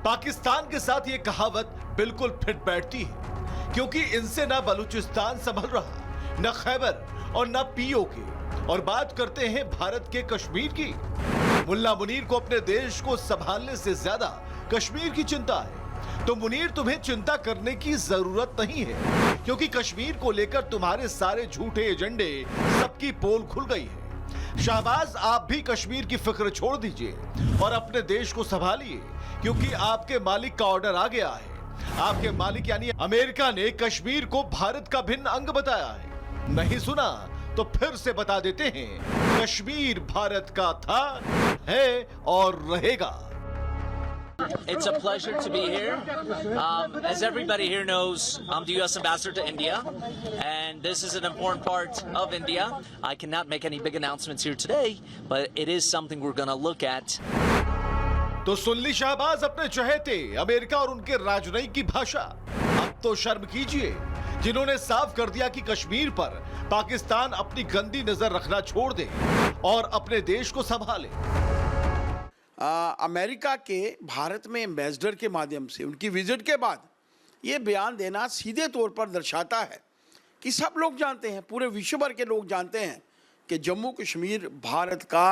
पाकिस्तान के साथ ये कहावत बिल्कुल फिट बैठती है, क्योंकि इनसे ना बलूचिस्तान संभल रहा, न खैबर और न पीओके, और बात करते हैं भारत के कश्मीर की। मुल्ला मुनीर को अपने देश को संभालने से ज्यादा कश्मीर की चिंता है। तो मुनीर, तुम्हें चिंता करने की जरूरत नहीं है, क्योंकि कश्मीर को लेकर तुम्हारे सारे झूठे एजेंडे सबकी पोल खुल गई है। शहबाज, आप भी कश्मीर की फिक्र छोड़ दीजिए और अपने देश को संभालिए, क्योंकि आपके मालिक का ऑर्डर आ गया है। आपके मालिक यानी अमेरिका ने कश्मीर को भारत का भिन्न अंग बताया है। नहीं सुना तो फिर से बता देते हैं, कश्मीर भारत का था, है और रहेगा। It's a pleasure to be here. As everybody here knows, I'm the U.S. ambassador to India, and this is an important part of India. I cannot make any big announcements here today, but it is something we're going to look at. तो सुन ली शहबाज अपने चहेते America और उनके राजनयिक की भाषा। अब तो शर्म कीजिए, जिन्होंने साफ कर दिया कि कश्मीर पर पाकिस्तान अपनी गंदी नजर रखना छोड़ दे और अपने देश को संभाले। अमेरिका के भारत में एम्बेसडर के माध्यम से उनकी विजिट के बाद ये बयान देना सीधे तौर पर दर्शाता है कि सब लोग जानते हैं, पूरे विश्व भर के लोग जानते हैं कि जम्मू कश्मीर भारत का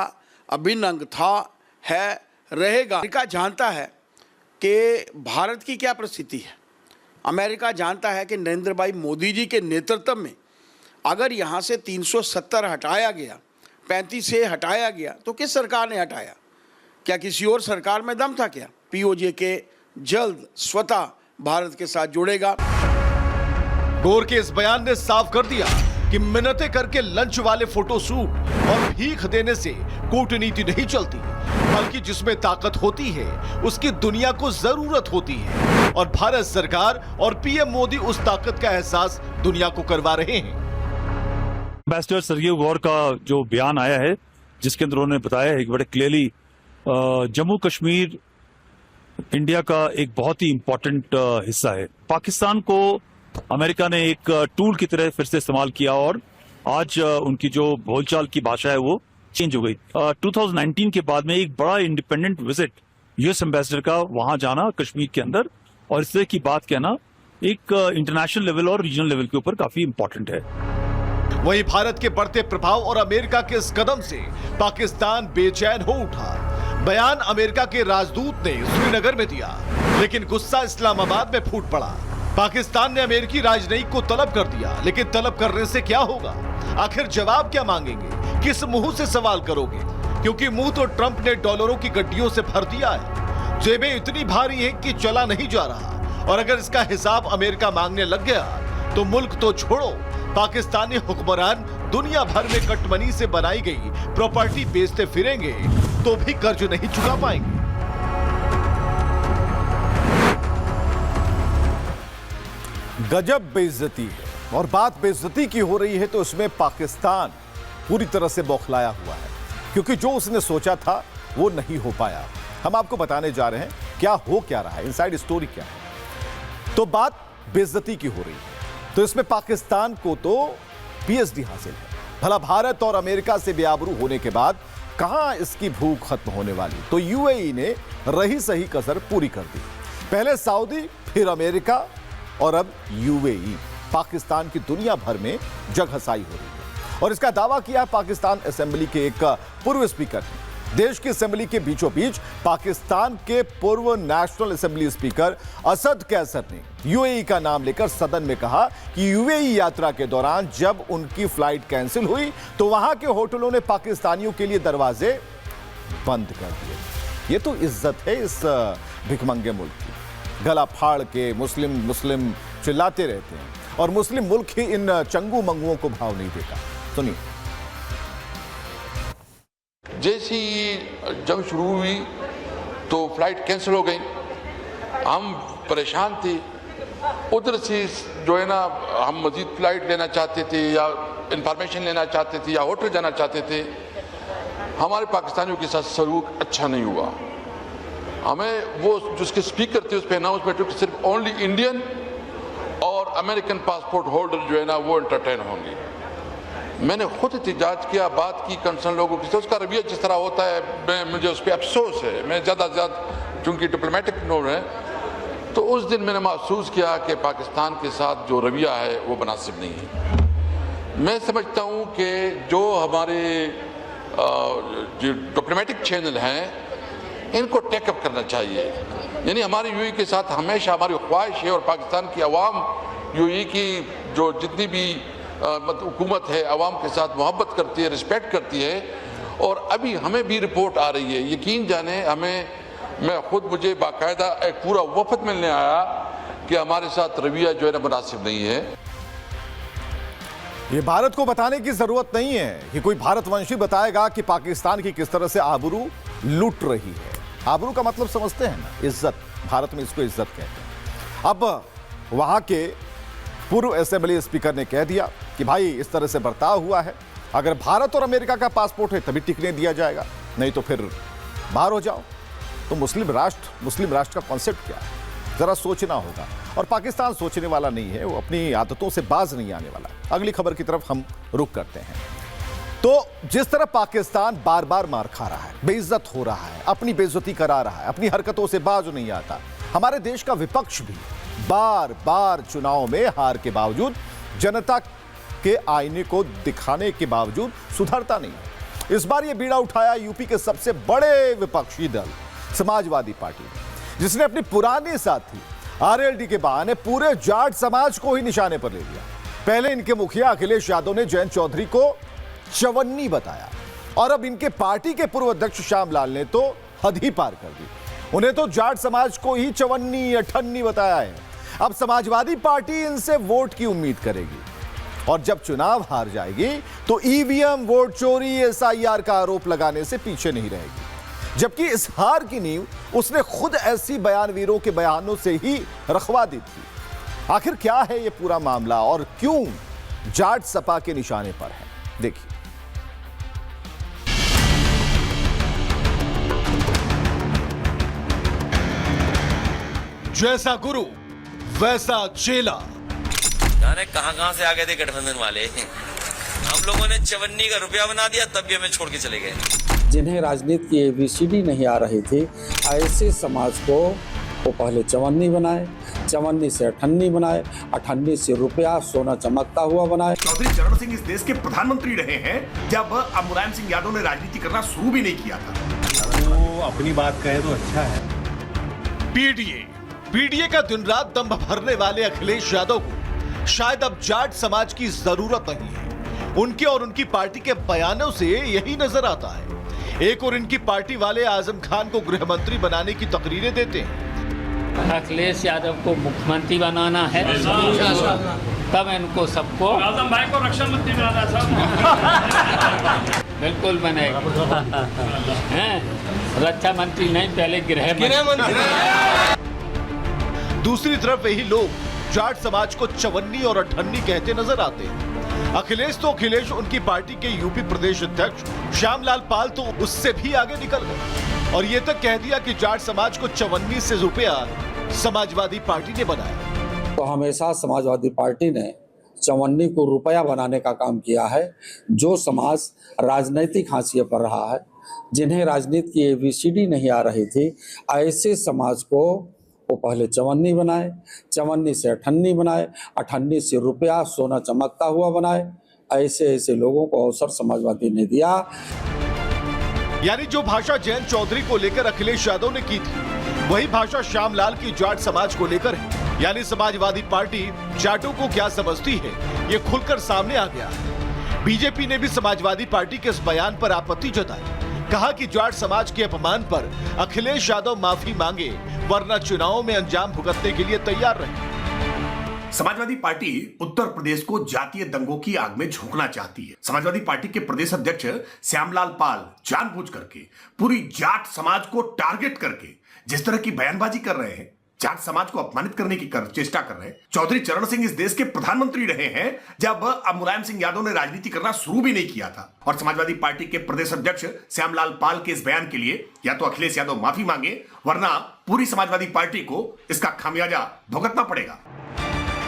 अभिन्न अंग था, है, रहेगा। अमेरिका जानता है कि भारत की क्या परिस्थिति है। अमेरिका जानता है कि नरेंद्र भाई मोदी जी के नेतृत्व में अगर यहाँ से 370 हटाया गया, 35 से हटाया गया, तो किस सरकार ने हटाया? क्या किसी और सरकार में दम था क्या? पीओजे के जल्द स्वतः भारत के साथ जुड़ेगा। गोर के इस बयान ने साफ कर दिया कि मिन्नतें करके लंच वाले फोटोशूट और भीख देने से कूटनीति नहीं चलती, बल्कि जिसमें ताकत होती है उसकी दुनिया को जरूरत होती है, और भारत सरकार और पीएम मोदी उस ताकत का एहसास दुनिया को करवा रहे हैं। एम्बेसडर सर्गी गौर का जो बयान आया है, जिसके अंदर उन्होंने बताया है कि बड़े क्लियरली जम्मू कश्मीर इंडिया का एक बहुत ही इंपॉर्टेंट हिस्सा है। पाकिस्तान को अमेरिका ने एक टूल की तरह फिर से इस्तेमाल किया और आज उनकी जो बोलचाल की भाषा है वो चेंज हो गई। 2019 के बाद में एक बड़ा इंडिपेंडेंट विजिट यूएस एम्बेसडर का वहां जाना कश्मीर के अंदर और इस तरह की बात कहना एक इंटरनेशनल लेवल और रीजनल लेवल के ऊपर काफी इंपॉर्टेंट है। वहीं भारत के बढ़ते प्रभाव और अमेरिका के इस कदम से पाकिस्तान बेचैन हो उठा। बयान अमेरिका के राजदूत ने श्रीनगर में दिया, लेकिन गुस्सा इस्लामाबाद में फूट पड़ा। पाकिस्तान ने अमेरिकी राजनयिक को तलब कर दिया, लेकिन तलब करने से क्या होगा? आखिर जवाब क्या मांगेंगे? किस मुंह से सवाल करोगे? क्योंकि मुंह तो ट्रंप ने डॉलरों की गड्डियों से भर दिया है। जेबें इतनी भारी हैं कि चला नहीं जा रहा, और अगर इसका हिसाब अमेरिका मांगने लग गया तो मुल्क तो छोड़ो, पाकिस्तानी हुक्मरान दुनिया भर में कटमनी से बनाई गई प्रॉपर्टी बेचते फिरेंगे तो भी कर्ज नहीं चुका पाएंगे। गजब बेइज्जती है, और बात बेइज्जती की हो रही है तो इसमें पाकिस्तान पूरी तरह से बौखलाया हुआ है, क्योंकि जो उसने सोचा था वो नहीं हो पाया। हम आपको बताने जा रहे हैं क्या रहा है, इनसाइड स्टोरी क्या है। तो बात बेइज्जती की हो रही है तो इसमें पाकिस्तान को तो पीएचडी हासिल है। भला भारत और अमेरिका से बेआबरू होने के बाद कहां इसकी भूख खत्म होने वाली? तो यूएई ने रही सही कसर पूरी कर दी। पहले सऊदी, फिर अमेरिका और अब यूएई पाकिस्तान की दुनिया भर में जगहसाई हो रही है। और इसका दावा किया पाकिस्तान असेंबली के एक पूर्व स्पीकर ने। देश की असेंबली के बीचों बीच पाकिस्तान के पूर्व national assembly speaker Asad Qaiser ने यूएई का नाम लेकर सदन में कहा कि यूएई यात्रा के दौरान जब उनकी फ्लाइट कैंसिल हुई तो वहां के होटलों ने पाकिस्तानियों के लिए दरवाजे बंद कर दिए। ये तो इज्जत है इस भिखमंगे मुल्क की। गला फाड़ के मुस्लिम मुस्लिम चिल्लाते रहते हैं और मुस्लिम मुल्क ही इन चंगू मंगुओं को भाव नहीं देता। सुनिए। जैसे ही जंग शुरू हुई तो फ्लाइट कैंसिल हो गई, हम परेशान थे। उधर से जो है ना हम मजीद फ्लाइट लेना चाहते थे या इंफॉर्मेशन लेना चाहते थे या होटल जाना चाहते थे। हमारे पाकिस्तानियों के साथ सलूक अच्छा नहीं हुआ। हमें वो जिसके स्पीकर थे उस पर अनाउंसमेंट कि सिर्फ ओनली इंडियन और अमेरिकन पासपोर्ट होल्डर जो है ना वो एंटरटेन होंगे। मैंने खुद एहतजाज किया, बात की कंसर्न लोगों के साथ। उसका रवैया जिस तरह होता है मुझे उस पर अफसोस है। मैं ज़्यादा से ज़्यादा चूँकि डिप्लोमेटिक नोट है तो उस दिन मैंने महसूस किया कि पाकिस्तान के साथ जो रवैया है वो मुनासिब नहीं है। मैं समझता हूँ कि जो हमारे जो डिप्लोमेटिक चैनल हैं इनको टेकअप करना चाहिए। यानी हमारी यूएई के साथ हमेशा हमारी ख्वाहिश है और पाकिस्तान की आवाम यूएई की जो जितनी भी हुकूमत है आवाम के साथ मोहब्बत करती है, रिस्पेक्ट करती है। और अभी हमें भी रिपोर्ट आ रही है, यकीन जाने मैं खुद मुझे बाकायदा एक पूरा वफद मिलने आया कि हमारे साथ रवैया जो है ना मुनासिब नहीं है। ये भारत को बताने की जरूरत नहीं है कि कोई भारतवंशी बताएगा कि पाकिस्तान की किस तरह से आबरू लूट रही है। आबरू का मतलब समझते हैं ना, इज्जत। भारत में इसको इज्जत कहते हैं। अब वहां के पूर्व असेंबली स्पीकर ने कह दिया कि भाई इस तरह से बर्ताव हुआ है, अगर भारत और अमेरिका का पासपोर्ट है तभी टिकने दिया जाएगा, नहीं तो फिर बाहर हो जाओ। तो मुस्लिम राष्ट्र का कॉन्सेप्ट क्या है, जरा सोचना होगा। और पाकिस्तान सोचने वाला नहीं है, वो अपनी आदतों से बाज नहीं आने वाला। अगली खबर की तरफ हम रुख करते हैं। तो जिस तरह पाकिस्तान बार बार मार खा रहा है, बेइज्जत हो रहा है, अपनी बेइज्जती करा रहा है, अपनी हरकतों से बाज नहीं आता, हमारे देश का विपक्ष भी बार बार चुनाव में हार के बावजूद, जनता के आईने को दिखाने के बावजूद सुधरता नहीं। इस बार यह बीड़ा उठाया यूपी के सबसे बड़े विपक्षी दल समाजवादी पार्टी ने, जिसने अपनी पुराने साथी आरएलडी के बहाने पूरे जाट समाज को ही निशाने पर ले लिया। पहले इनके मुखिया अखिलेश यादव ने जयंत चौधरी को चवन्नी बताया और अब इनके पार्टी के पूर्व अध्यक्ष श्यामलाल ने तो हद ही पार कर दी। उन्हें तो जाट समाज को ही चवन्नी अठन्नी बताया है। अब समाजवादी पार्टी इनसे वोट की उम्मीद करेगी और जब चुनाव हार जाएगी तो ईवीएम, वोट चोरी, एसआईआर का आरोप लगाने से पीछे नहीं रहेगी। जबकि इस हार की नींव उसने खुद ऐसी बयानवीरों के बयानों से ही रखवा दी थी। आखिर क्या है यह पूरा मामला और क्यों जाट सपा के निशाने पर है, देखिए। जैसा गुरु वैसा चेला। जाने कहां से आ गए थे गठबंधन वाले। हम लोगों ने चवन्नी का रुपया बना दिया तब भी हमें छोड़ के चले गए। जिन्हें राजनीति की एबीसीडी नहीं आ रही थी, ऐसे समाज को वो पहले चवन्नी बनाए, चवन्नी से अठन्नी बनाए, अठन्नी से रुपया सोना चमकता हुआ बनाए। चौधरी चरण सिंह इस देश के प्रधानमंत्री रहे हैं जब अब मुलायम सिंह यादव ने राजनीति करना शुरू भी नहीं किया था। वो अपनी बात कहे तो अच्छा है। पीडीए का दिन रात दम भरने वाले अखिलेश यादव को शायद अब जाट समाज की जरूरत नहीं है। उनके और उनकी पार्टी के बयानों से यही नजर आता है। एक और इनकी पार्टी वाले आजम खान को गृह मंत्री बनाने की तकरीरें देते हैं। अखिलेश यादव को मुख्यमंत्री बनाना है, तब इनको सबको आजम भाई को रक्षा मंत्री बनाना है। बिल्कुल बनेगा। रक्षा मंत्री नहीं, पहले गृह मंत्री। दूसरी तरफ यही लोग जाट समाज को चवन्नी और अठन्नी कहते नजर आते हैं। अखिलेश तो अखिलेश, उनकी पार्टी के यूपी प्रदेश अध्यक्ष श्यामलाल पाल तो उससे भी आगे निकल गए और ये तक कह दिया कि जाट समाज को चवन्नी से रुपया समाजवादी पार्टी ने बनाया। तो हमेशा समाजवादी पार्टी ने चवन्नी को रुपया बनाने का काम किया है। जो समाज राजनीतिक हाशिए पर रहा है, जिन्हें राजनीति की एबीसीडी नहीं आ रही थी, ऐसे समाज को वो पहले चवन्नी बनाए, चवन्नी से अठन्नी बनाए, अठन्नी से रुपया सोना चमकता हुआ बनाए। ऐसे लोगों को अवसर समाजवादी ने दिया। यानी जो भाषा जयंत चौधरी को लेकर अखिलेश यादव ने की थी, वही भाषा श्यामलाल की जाट समाज को लेकर है। यानी समाजवादी पार्टी जाटों को क्या समझती है, ये खुलकर सामने आ गया है। बीजेपी ने भी समाजवादी पार्टी के इस बयान पर आपत्ति जताई। कहा कि जाट समाज के अपमान पर अखिलेश यादव माफी मांगे, वरना चुनावों में अंजाम भुगतने के लिए तैयार रहे। समाजवादी पार्टी उत्तर प्रदेश को जातीय दंगों की आग में झोंकना चाहती है। समाजवादी पार्टी के प्रदेश अध्यक्ष श्यामलाल पाल जानबूझ करके पूरी जाट समाज को टारगेट करके जिस तरह की बयानबाजी कर रहे हैं, जाट समाज को अपमानित करने की चेष्टा कर रहे हैं। चौधरी चरण सिंह इस देश के प्रधानमंत्री रहे हैं जब मुलायम सिंह यादव ने राजनीति करना शुरू भी नहीं किया था। और समाजवादी पार्टी के प्रदेश अध्यक्ष श्यामलाल पाल के इस बयान के लिए या तो अखिलेश यादव माफी मांगे, वरना पूरी समाजवादी पार्टी को इसका खामियाजा भुगतना पड़ेगा।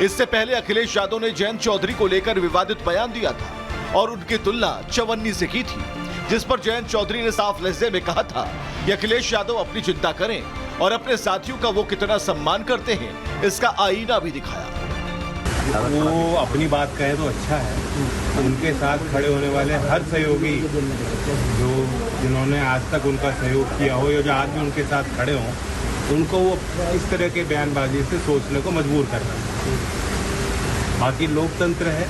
इससे पहले अखिलेश यादव ने जयंत चौधरी को लेकर विवादित बयान दिया था और उनकी तुलना चवन्नी से की थी, जिस पर जयंत चौधरी ने साफ लहजे में कहा था कि अखिलेश यादव अपनी चिंता करें और अपने साथियों का वो कितना सम्मान करते हैं, इसका आईना भी दिखाया। वो अपनी बात कहे तो अच्छा है। उनके साथ खड़े होने वाले हर सहयोगी जिन्होंने आज तक उनका सहयोग किया हो या जो आज भी उनके साथ खड़े हों, उनको वो इस तरह के बयानबाजी से सोचने को मजबूर करना है। बाकी लोकतंत्र है,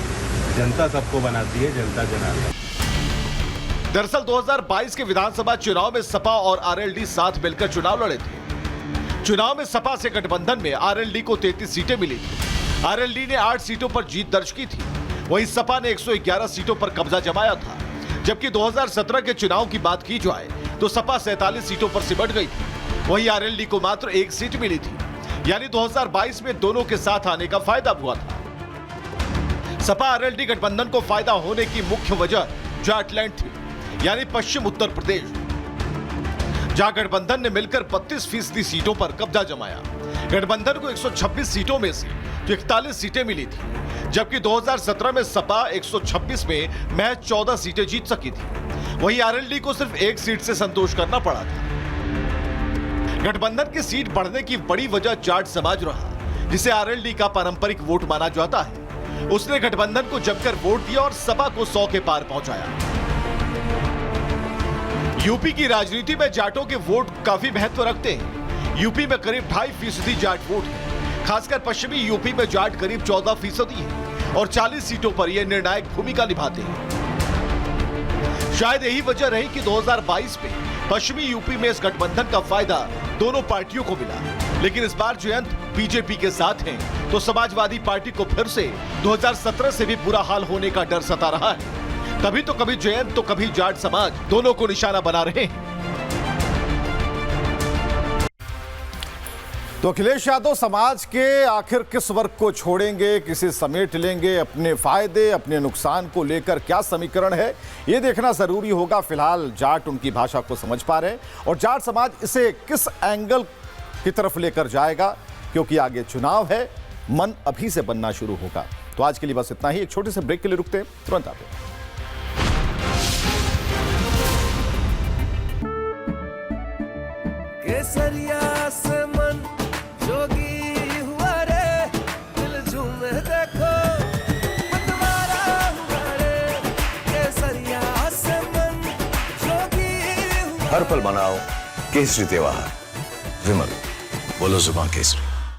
जनता सबको बनाती है, जनता जनाती है। दरअसल 2022 के विधानसभा चुनाव में सपा और आरएलडी साथ मिलकर चुनाव लड़े थे। चुनाव में सपा से गठबंधन में आरएलडी को 33 सीटें मिली थी। आरएलडी ने 8 सीटों पर जीत दर्ज की थी, वहीं सपा ने 111 सीटों पर कब्जा जमाया था। जबकि 2017 के चुनाव की बात की जाए तो सपा 47 सीटों पर सिमट गई थी, वहीं आरएलडी को मात्र 1 सीट मिली थी। यानी 2022 में दोनों के साथ आने का फायदा हुआ था। सपा आरएलडी गठबंधन को फायदा होने की मुख्य वजह जाटलैंड थी, यानी पश्चिम उत्तर प्रदेश, जहां गठबंधन ने मिलकर 32% सीटों पर कब्जा जमाया। गठबंधन को 126 सीटों में से 41 सीटें मिली थी, जबकि 2017 में सपा 126 में महज 14 सीटें जीत सकी थी। वहीं आरएलडी को सिर्फ 1 सीट से संतोष करना पड़ा था। गठबंधन की सीट बढ़ने की बड़ी वजह जाट समाज रहा, जिसे आरएलडी का पारंपरिक वोट माना जाता है। उसने गठबंधन को जमकर वोट दिया और सपा को 100 के पार पहुंचाया। यूपी की राजनीति में जाटों के वोट काफी महत्व रखते हैं। यूपी में करीब 2.5% जाट वोट है। खासकर पश्चिमी यूपी में जाट करीब 14% है और 40 सीटों पर यह निर्णायक भूमिका निभाते हैं। शायद यही वजह रही कि 2022 में पश्चिमी यूपी में इस गठबंधन का फायदा दोनों पार्टियों को मिला। लेकिन इस बार जयंत बीजेपी के साथ हैं, तो समाजवादी पार्टी को फिर से 2017 से भी बुरा हाल होने का डर सता रहा है। तभी तो कभी जयंत तो कभी जाट समाज दोनों को निशाना बना रहे हैं। तो अखिलेश यादव समाज के आखिर किस वर्ग को छोड़ेंगे, किसे समेट लेंगे, अपने फायदे अपने नुकसान को लेकर क्या समीकरण है, ये देखना जरूरी होगा। फिलहाल जाट उनकी भाषा को समझ पा रहे हैं और जाट समाज इसे किस एंगल की तरफ लेकर जाएगा, क्योंकि आगे चुनाव है, मन अभी से बनना शुरू होगा। तो आज के लिए बस इतना ही। एक छोटे से ब्रेक के लिए रुकते हैं, तुरंत आते हैं। केसरिया से मन जोगी हुआ रे, दिल झूमे देखो मतवारा हुआ रे। केसरिया से मन जोगी हुआ। हर पल मनाओ केसरी त्योहार। विमल, बोलो जुबान केसरी।